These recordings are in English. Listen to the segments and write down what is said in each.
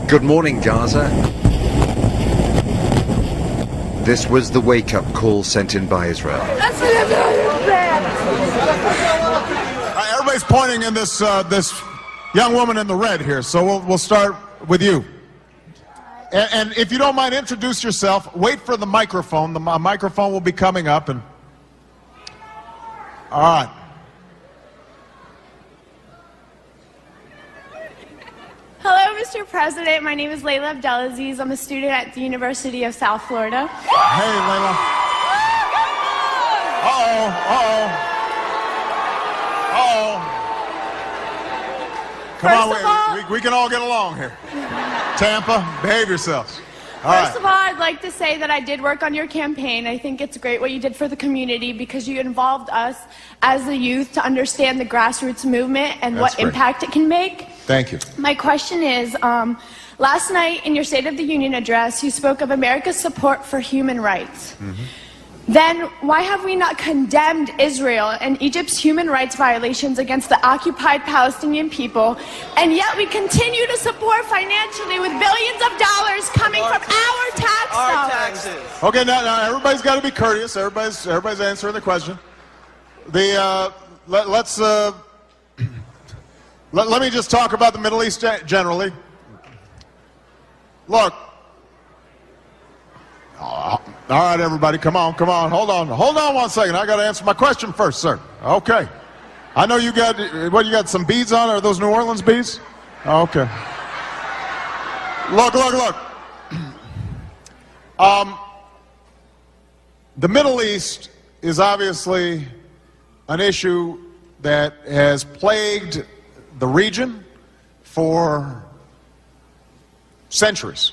Good morning, Gaza. This was the wake-up call sent in by Israel. Everybody's pointing in this young woman in the red here, so we'll start with you. And if you don't mind, introduce yourself. Wait for the microphone. The microphone will be coming up. And all right. Hello, Mr. President. My name is Layla Abdelaziz. I'm a student at the University of South Florida. Hey, Layla. Come on, we can all get along here. Tampa, behave yourselves. First of all, I'd like to say that I did work on your campaign. I think it's great what you did for the community because you involved us as the youth to understand the grassroots movement and what impact it can make. Thank you. My question is, last night in your State of the Union address, you spoke of America's support for human rights. Then why have we not condemned Israel and Egypt's human rights violations against the occupied Palestinian people, and yet we continue to support financially with billions of dollars coming from our tax dollars? Okay, now everybody's got to be courteous. Everybody's answering the question. Let me just talk about the Middle East generally. Look. All right, everybody, come on. Hold on 1 second. I got to answer my question first, sir. Okay. I know you got some beads on? Are those New Orleans beads? Okay. Look. The Middle East is obviously an issue that has plagued the region for centuries.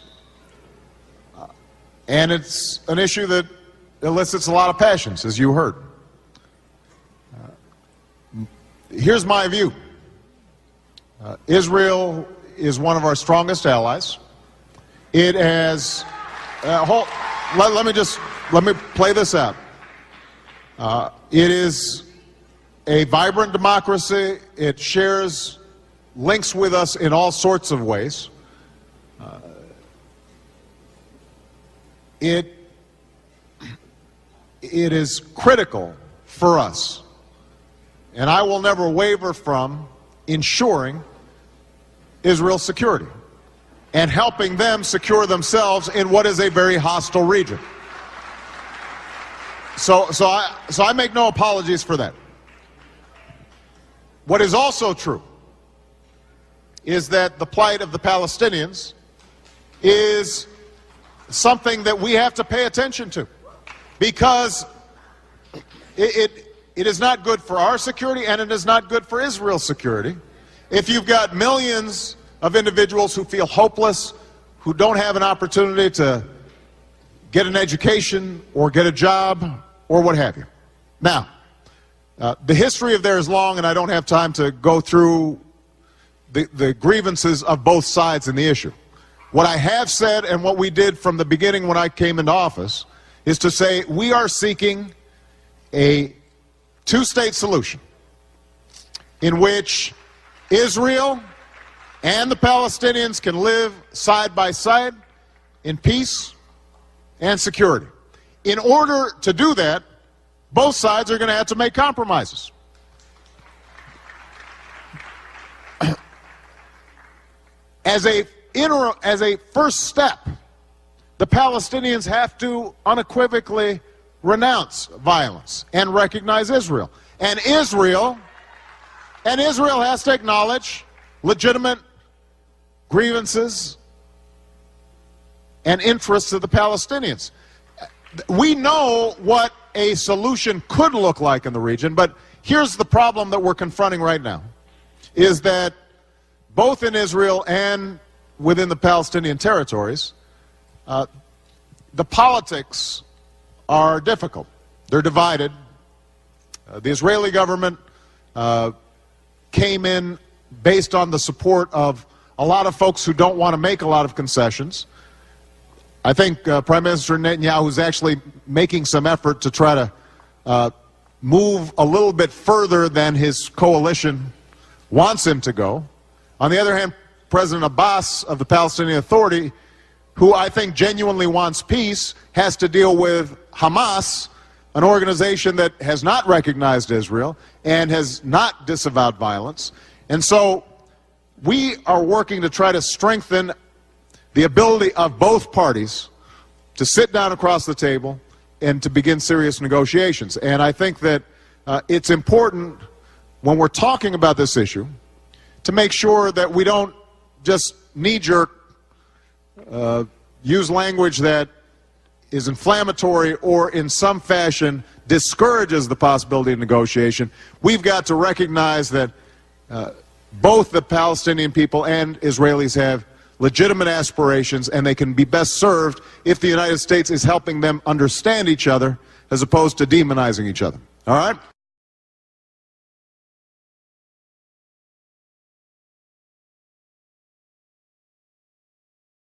And it's an issue that elicits a lot of passions, as you heard. Here's my view. Israel is one of our strongest allies. It has... let me play this out. It is a vibrant democracy. It shares links with us in all sorts of ways. It is critical for us, and I will never waver from ensuring Israel's security and helping them secure themselves in what is a very hostile region. So I make no apologies for that. What is also true is that the plight of the Palestinians is something that we have to pay attention to, because it is not good for our security, and it is not good for Israel's security if you've got millions of individuals who feel hopeless, who don't have an opportunity to get an education or get a job or what have you. Now, the history of there is long, and I don't have time to go through the grievances of both sides in the issue. What I have said, and what we did from the beginning when I came into office, is to say we are seeking a two-state solution in which Israel and the Palestinians can live side by side in peace and security. In order to do that, both sides are going to have to make compromises. As a first step, the Palestinians have to unequivocally renounce violence and recognize Israel. And Israel has to acknowledge legitimate grievances and interests of the Palestinians. We know what a solution could look like in the region, but here's the problem that we're confronting right now, is that both in Israel and within the Palestinian territories, the politics are difficult. They're divided. The Israeli government came in based on the support of a lot of folks who don't want to make a lot of concessions. I think Prime Minister Netanyahu is actually making some effort to try to move a little bit further than his coalition wants him to go. On the other hand, President Abbas of the Palestinian Authority, who I think genuinely wants peace, has to deal with Hamas, an organization that has not recognized Israel and has not disavowed violence. And so we are working to try to strengthen the ability of both parties to sit down across the table and to begin serious negotiations. And I think that it's important when we're talking about this issue to make sure that we don't just knee-jerk use language that is inflammatory or in some fashion discourages the possibility of negotiation. We've got to recognize that both the Palestinian people and Israelis have legitimate aspirations, and they can be best served if the United States is helping them understand each other as opposed to demonizing each other. All right?